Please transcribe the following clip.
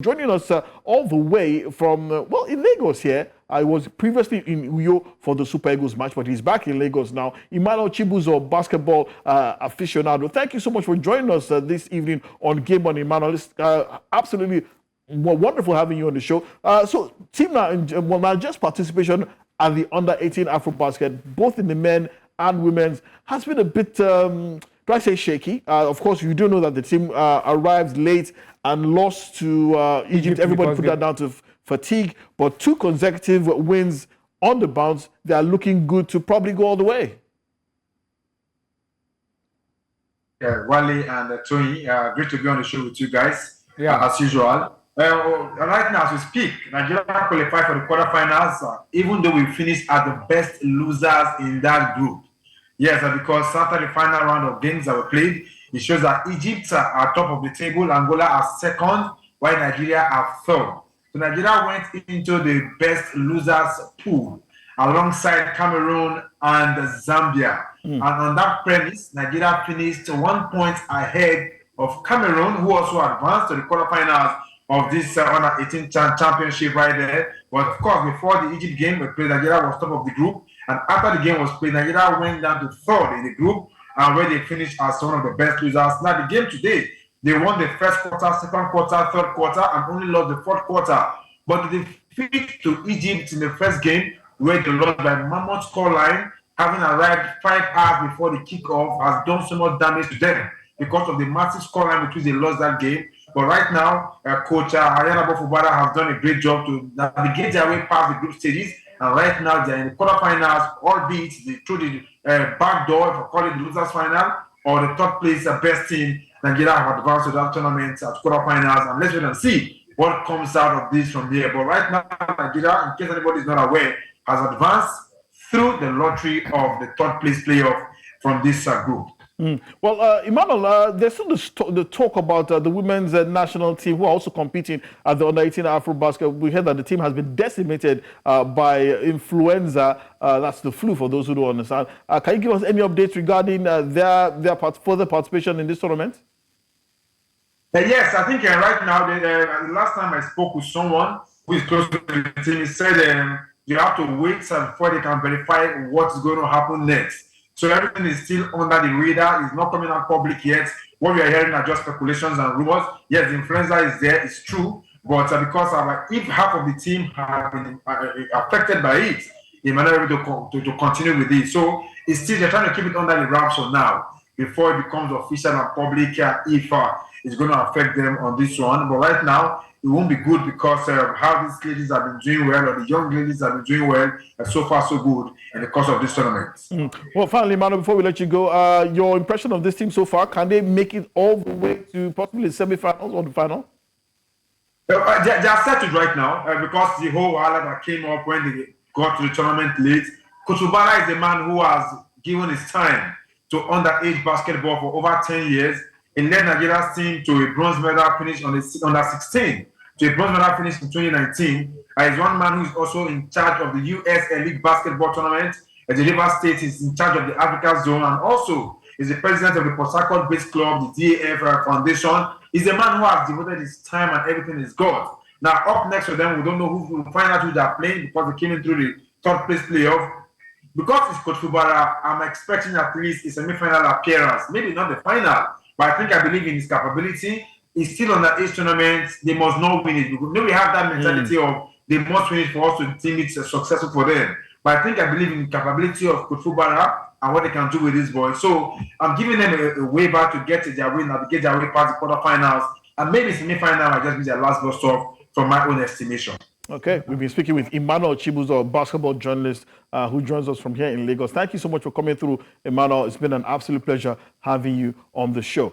Joining us all the way from, well, in Lagos here. I was previously in Uyo for the Super Eagles match, but he's back in Lagos now. Emmanuel Chibuzor, basketball aficionado. Thank you so much for joining us this evening on Game On, Emmanuel. It's absolutely wonderful having you on the show. So, team now just participation at the Under-18 Afrobasket, both in the men and women's, has been a bit, do I say shaky? Of course, you do know that the team arrived late and lost to Egypt. Everybody put that down to fatigue, but 2 consecutive wins on the bounce. They are looking good to probably go all the way. Yeah, Wale and Tony, great to be on the show with you guys, as usual. Right now, as we speak, Nigeria qualified for the quarterfinals, even though we finished as the best losers in that group. Yes, because after the final round of games that were played, it shows that Egypt are top of the table, Angola are second, while Nigeria are third. So Nigeria went into the best losers pool alongside Cameroon and Zambia. And on that premise, Nigeria finished 1 point ahead of Cameroon, who also advanced to the quarterfinals of this Under-18 championship right there. But of course, before the Egypt game, we played, Nigeria was top of the group. And after the game was played, Nigeria went down to third in the group, where they finished as one of the best losers. Now, the game today, they won the first quarter, second quarter, third quarter, and only lost the fourth quarter. But the defeat to Egypt in the first game, where they lost by mammoth scoreline, having arrived 5 hours before the kickoff, has done so much damage to them because of the massive scoreline with which they lost that game. But right now, Coach Fubara has done a great job to navigate their way past the group stages. And right now, they're in the quarterfinals, albeit through the back door, if I call it the losers final, or the third place best team. Nigeria have advanced to that tournament at quarterfinals. And let's wait and see what comes out of this from here. But right now, Nigeria, in case anybody is not aware, has advanced through the lottery of the third place playoff from this group. Well, Emmanuel, there's still the talk about the women's national team who are also competing at the Under-18 Afrobasket. We heard that the team has been decimated by influenza. That's the flu, for those who don't understand. Can you give us any updates regarding their further participation in this tournament? Yes, I think right now, the last time I spoke with someone who is close to the team, he said you have to wait before they can verify what's going to happen next. So everything is still under the radar. It's not coming out public yet. What we are hearing are just speculations and rumors. Yes, the influenza is there. It's true. But because if half of the team have been affected by it, they might not be able to continue with it. So it's still, they're trying to keep it under the wraps for now before it becomes official and public if it's going to affect them on this one. But right now, it won't be good because of how these ladies have been doing well, or the young ladies have been doing well, and so far so good in the course of this tournament. Well, finally, Manu, before we let you go, your impression of this team so far, can they make it all the way to possibly the semi-finals or the final? They are settled right now because the whole wahala that came up when they got to the tournament late. Coach Fubara is a man who has given his time to underage basketball for over 10 years. He led Nigeria's team to a bronze medal finish on the under 16, to a bronze medal finish in 2019. He's one man who is also in charge of the U.S. Elite Basketball Tournament. The Rivers State is in charge of the Africa Zone, and also is the president of the Port Harcourt-based club, the DAF Foundation. He's a man who has devoted his time and everything he's got. Now, up next for them, we don't know who will find out who they're playing because they came in through the third place playoff. Because it's Coach Fubara, I'm expecting at least a semi-final appearance, maybe not the final. But I believe in his capability. He's still on the age tournament. They must not win it. We have that mentality of they must win it for us to deem it successful for them. But I believe in the capability of Coach Fubara and what they can do with this boy. So I'm giving them a waiver to get their way, navigate their way past the quarterfinals, and maybe semi-final might just be their last bus stop from my own estimation. Okay, we've been speaking with Emmanuel Chibuzor, a basketball journalist who joins us from here in Lagos. Thank you so much for coming through, Emmanuel. It's been an absolute pleasure having you on the show.